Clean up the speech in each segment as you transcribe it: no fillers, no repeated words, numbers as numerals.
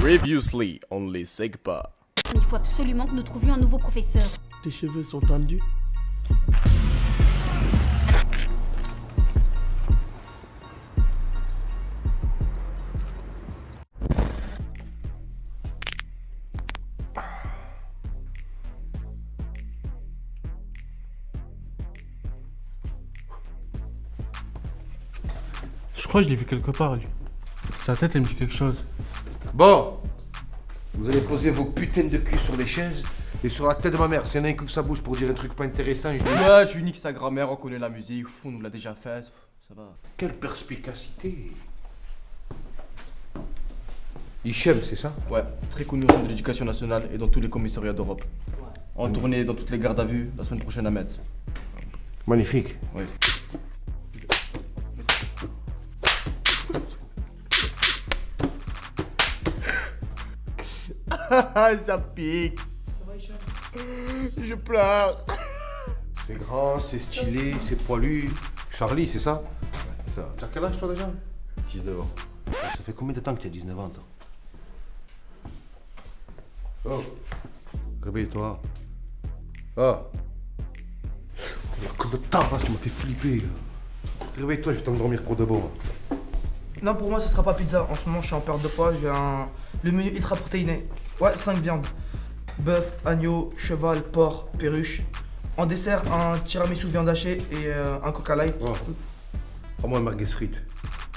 Previously, only Segpa. Mais il faut absolument que nous trouvions un nouveau professeur. Tes cheveux sont tendus. Je crois que je l'ai vu quelque part, lui. Sa tête, elle me dit quelque chose. Bon, vous allez poser vos putains de cul sur les chaises et sur la tête de ma mère. S'il y en a un qui ouvre sa bouche pour dire un truc pas intéressant, je lui dis... Ouais, tu niques sa grammaire, on connaît la musique, on nous l'a déjà fait, ça va. Quelle perspicacité. Hichem, c'est ça? Ouais, très connu au sein de l'éducation nationale et dans tous les commissariats d'Europe. En tournée dans toutes les gardes à vue la semaine prochaine à Metz. Magnifique. Oui. Ça pique. Je pleure. C'est grand, c'est stylé, c'est poilu. Charlie, c'est ça? C'est ça. T'as quel âge toi déjà? 19 ans. Ça fait combien de temps que t'as 19 ans toi? Oh. Réveille-toi. Ah. Combien de temps là, tu m'as fait flipper. Réveille-toi, je vais t'endormir pour de bon. Non, pour moi, ça sera pas pizza. En ce moment, je suis en perte de poids. J'ai le menu ultra protéiné. Ouais, 5 viandes. Bœuf, agneau, cheval, porc, perruche. En dessert, un tiramisu viande hachée et un coca light. Oh. Prends-moi un merguez frites,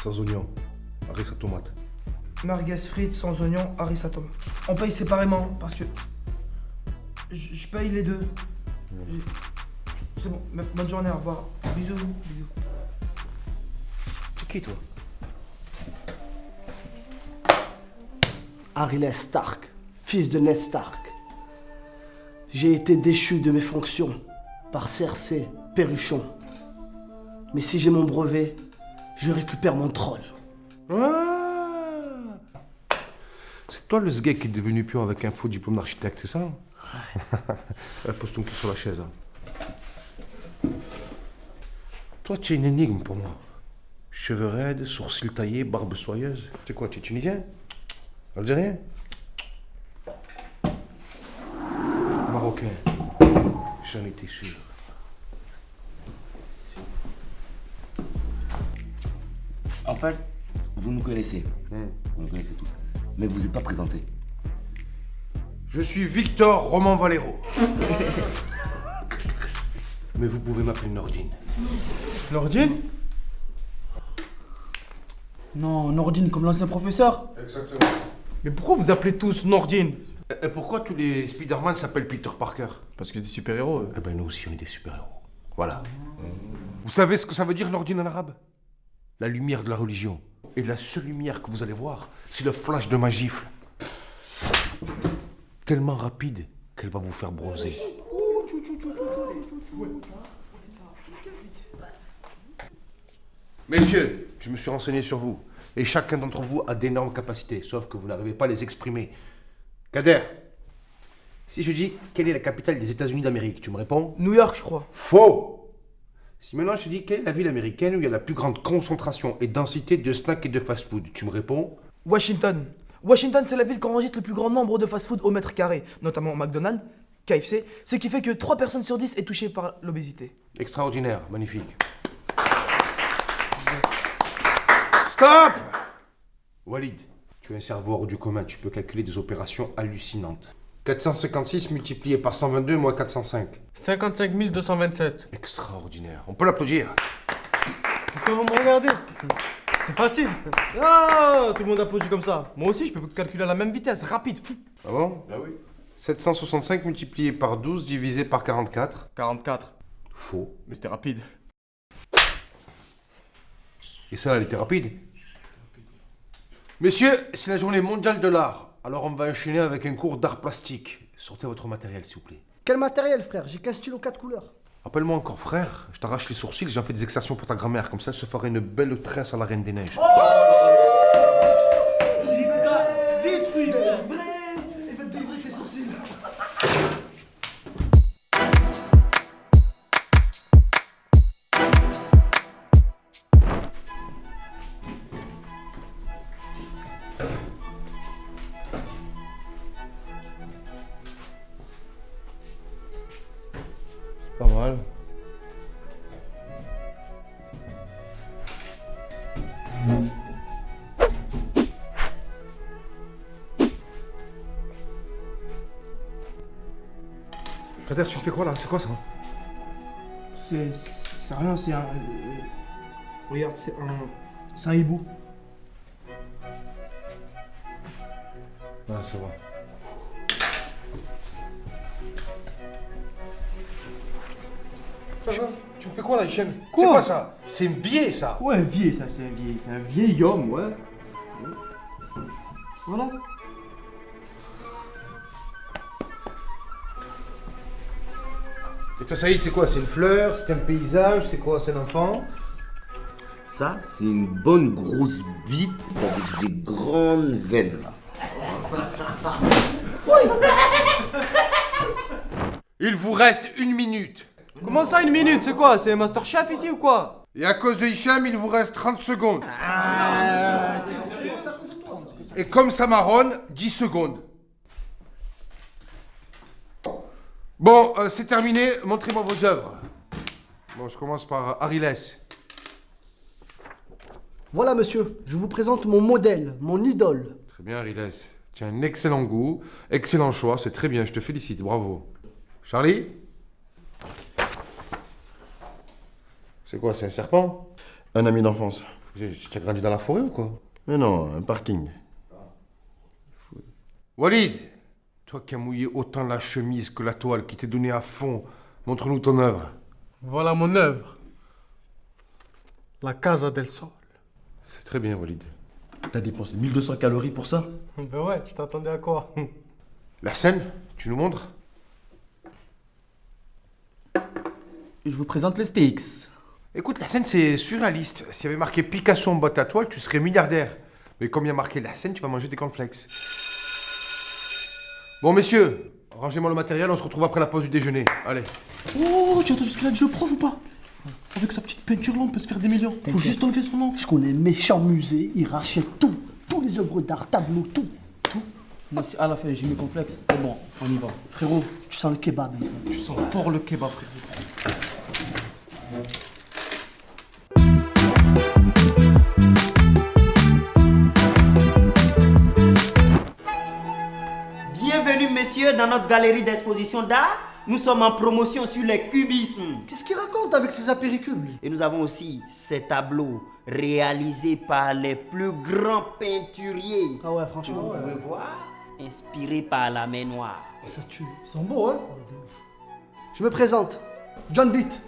sans oignon, harissa tomate. Merguez frites sans oignon, harissa tomate. On paye séparément parce que je paye les deux. C'est bon, bonne journée, au revoir. Bisous, bisous. C'est qui toi? Ariles Stark, fils de Ned Stark. J'ai été déchu de mes fonctions par Cersei Perruchon. Mais si j'ai mon brevet, je récupère mon trône. Ah, c'est toi le sgeg qui est devenu pion avec un faux diplôme d'architecte, c'est ça? Ouais. Pose ton cul sur la chaise. Hein. Toi, tu es une énigme pour moi. Cheveux raides, sourcils taillés, barbe soyeuse. Tu es quoi, tu es tunisien? Algérien? Marocain? J'en étais sûr. En fait, vous nous connaissez. Vous nous connaissez tous. Mais vous n'êtes pas présenté. Je suis Victor Roman Valero. Mais vous pouvez m'appeler Nordine. Nordine? Non, Nordine comme l'ancien professeur. Exactement. Mais pourquoi vous appelez tous Nordine? Et pourquoi tous les Spider-Man s'appellent Peter Parker? Parce que des super-héros. Eh ben nous aussi on est des super-héros. Voilà. Vous savez ce que ça veut dire Nordine en arabe? La lumière de la religion. Et la seule lumière que vous allez voir, c'est le flash de ma gifle. Tellement rapide qu'elle va vous faire bronzer. Messieurs, je me suis renseigné sur vous. Et chacun d'entre vous a d'énormes capacités, sauf que vous n'arrivez pas à les exprimer. Kader, si je dis quelle est la capitale des États-Unis d'Amérique, tu me réponds? New York, je crois. Faux! Si maintenant je te dis quelle est la ville américaine où il y a la plus grande concentration et densité de snacks et de fast-food, tu me réponds? Washington. Washington, c'est la ville qui enregistre le plus grand nombre de fast-food au mètre carré, notamment McDonald's, KFC, ce qui fait que 3 personnes sur 10 est touchée par l'obésité. Extraordinaire, magnifique. Stop! Walid, tu es un cerveau hors du commun, tu peux calculer des opérations hallucinantes. 456 multiplié par 122 moins 405. 55 227. Extraordinaire. On peut l'applaudir. Pourquoi vous me regardez? C'est facile. Ah, tout le monde applaudit comme ça. Moi aussi, je peux calculer à la même vitesse, rapide. Ah bon? Bah oui. 765 multiplié par 12 divisé par 44. 44. Faux. Mais c'était rapide. Et ça, elle était rapide. Messieurs, c'est la journée mondiale de l'art. Alors on va enchaîner avec un cours d'art plastique. Sortez votre matériel, s'il vous plaît. Quel matériel, frère? J'ai qu'un stylo 4 couleurs. Appelle-moi encore frère. Je t'arrache les sourcils, j'en fais des extensions pour ta grand-mère. Comme ça, elle se ferait une belle tresse à la Reine des Neiges. Pas mal. Kader, tu fais quoi là? C'est quoi ça? C'est rien, c'est un. Regarde, c'est un hibou. Ah, c'est bon. Tu me fais quoi là, Hichem? Quoi? C'est quoi ça? C'est une vieille ça! Ouais, vieil, ça, c'est un vieil homme, ouais. Voilà. Et toi, Saïd, c'est quoi? C'est une fleur? C'est un paysage? C'est quoi? C'est un enfant? Ça, c'est une bonne grosse bite avec des grandes veines. Il vous reste 1 minute. Comment ça, 1 minute? C'est quoi? C'est Masterchef ici ou quoi? Et à cause de Hicham, il vous reste 30 secondes. Et comme ça marronne, 10 secondes. Bon, c'est terminé. Montrez-moi vos œuvres. Bon, je commence par Ariles. Voilà, monsieur, je vous présente mon modèle, mon idole. Très bien, Ariles. Tu as un excellent goût, excellent choix, c'est très bien, je te félicite, bravo. Charlie? C'est quoi, c'est un serpent? Un ami d'enfance. Tu as grandi dans la forêt ou quoi? Mais non, un parking. Walid, toi qui as mouillé autant la chemise que la toile, qui t'est donné à fond, montre-nous ton œuvre. Voilà mon œuvre. La Casa del Sol. C'est très bien, Walid. T'as dépensé 1200 calories pour ça? Ben ouais, tu t'attendais à quoi? La scène, tu nous montres? Je vous présente le Styx. Écoute, la scène c'est surréaliste. S'il y avait marqué Picasso en boîte à toile, tu serais milliardaire. Mais comme il y a marqué la scène, tu vas manger des cornflakes. Bon, messieurs, rangez-moi le matériel, on se retrouve après la pause du déjeuner. Allez. Oh, tu entends jusqu'à là, je le prof ou pas? Avec sa petite peinture là, on peut se faire des millions. Faut juste enlever son nom. Je connais méchant musée, il rachète tout. Tous les œuvres d'art, tableaux, tout. Moi, à la fin, j'ai mes complexes, c'est bon, on y va. Frérot, tu sens le kebab. Tu sens fort le kebab, frérot. Bienvenue, messieurs, dans notre galerie d'exposition d'art. Nous sommes en promotion sur les cubismes. Qu'est-ce qu'il raconte avec ses apéricubes, lui? Et nous avons aussi ces tableaux réalisés par les plus grands peinturiers. Ah ouais, franchement. Vous pouvez voir, inspirés par la main noire. Ça tue. Ils sont beaux, hein? Je me présente. John Beat.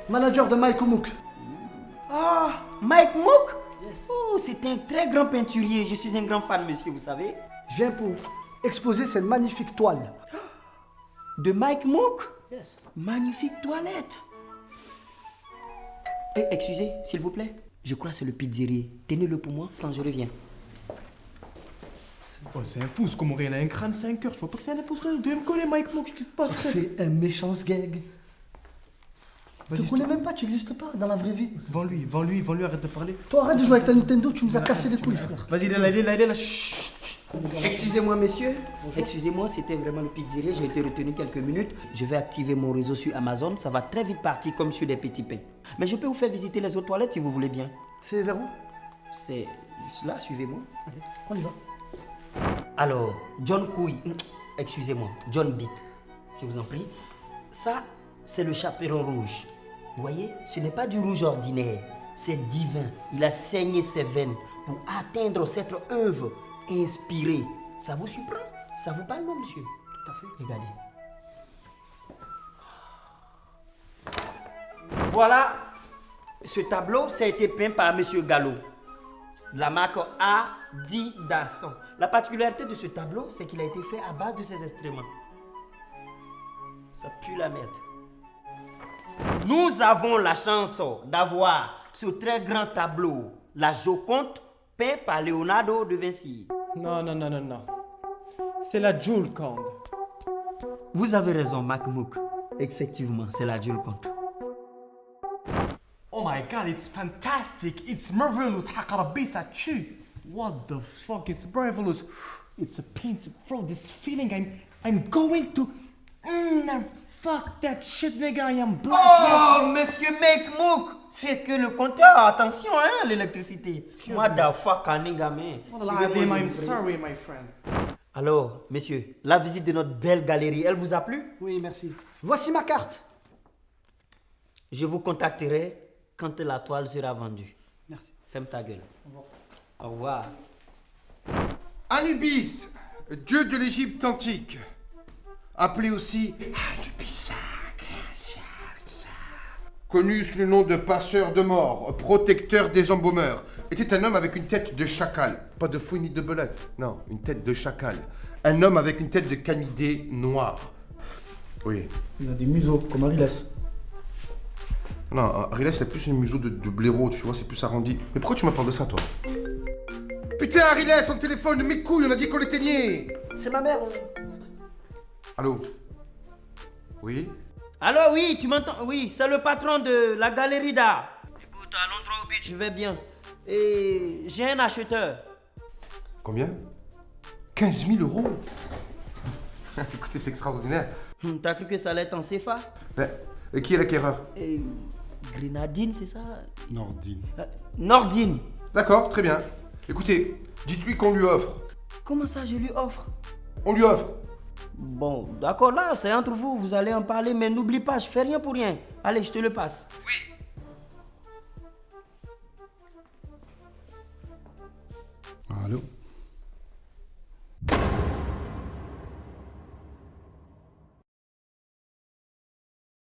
Manager de Mike Mook. Ah, Mike Mook? Oh, c'est un très grand peinturier. Je suis un grand fan, monsieur, vous savez. Je viens pour exposer cette magnifique toile. De Mike Mook? Yes. Magnifique toilette. Excusez, s'il vous plaît. Je crois que c'est le pizzerier. Tenez-le pour moi quand je reviens. Oh, c'est un fou, ce qu'on il a un crâne, c'est un cœur. Je vois pas que c'est un imposteur. Il doit me coller, Mike Mook. Qu'est-ce qui se passe, frère? C'est un méchant gag. Tu Vas-y, ne connais même pas, tu n'existes pas dans la vraie vie. Vends-lui, arrête de parler. Toi, arrête de jouer avec ta Nintendo, tu nous as cassé les couilles, frère. Vas-y, il est là. Chut. Excusez-moi, messieurs. Excusez-moi, c'était vraiment le pizzerier. J'ai été retenu quelques minutes. Je vais activer mon réseau sur Amazon. Ça va très vite partir comme sur des petits pains. Mais je peux vous faire visiter les autres toilettes si vous voulez bien. C'est vers où? C'est juste là, suivez-moi. Allez, on y va. Alors, John Couille, excusez-moi, John Beat, je vous en prie. Ça, c'est le chaperon rouge. Vous voyez, ce n'est pas du rouge ordinaire, c'est divin. Il a saigné ses veines pour atteindre cette œuvre inspirée. Ça vous surprend? Ça vous parle, non, monsieur? Tout à fait. Regardez. Voilà, ce tableau, ça a été peint par monsieur Gallo, de la marque Adidas. La particularité de ce tableau, c'est qu'il a été fait à base de ces instruments. Ça pue la merde. Nous avons la chance d'avoir ce très grand tableau, la Joconde, peint par Leonardo de Vinci. Non. C'est la Joconde. Vous avez raison, Mac Mook. Effectivement, c'est la Joconde. Oh my god, it's fantastic. It's marvelous. Hakarabbi, ça tue. What the fuck? It's marvelous. It's a painting, bro. This feeling, I'm going to Fuck that shit, nigga, I am black. Oh, monsieur Mekmouk, c'est que le compteur, attention, hein, l'électricité. Motherfucker, nigga, man. Adim, I'm sorry, my friend. Alors, messieurs, la visite de notre belle galerie, elle vous a plu? Oui, merci. Voici ma carte. Je vous contacterai quand la toile sera vendue. Merci. Ferme ta gueule. Au revoir. Anubis, dieu de l'Égypte antique, appelé aussi connu sous le nom de passeur de mort, protecteur des embaumeurs, était un homme avec une tête de chacal. Pas de fouille ni de belette, non, une tête de chacal. Un homme avec une tête de canidé noir. Oui. Il a des museaux, comme Ariles. Non, Ariles, c'est plus un museau de blaireau, tu vois, c'est plus arrondi. Mais pourquoi tu me parles de ça, toi? Putain, Ariles, son téléphone, mes couilles, on a dit qu'on l'éteignait. C'est ma mère. Allô? Oui? Alors oui, tu m'entends? Oui, c'est le patron de la galerie d'art. Écoute, allons droit au but, je vais bien. Et j'ai un acheteur. Combien? 15 000 euros. Écoutez, c'est extraordinaire. T'as cru que ça allait être en CFA? Ben, et qui est l'acquéreur? Grenadine, c'est ça? Nordine. Nordine. D'accord, très bien. Écoutez, dites-lui qu'on lui offre. Comment ça, je lui offre? On lui offre. Bon, d'accord, là, c'est entre vous, vous allez en parler, mais n'oublie pas, je fais rien pour rien. Allez, je te le passe. Oui. Allô?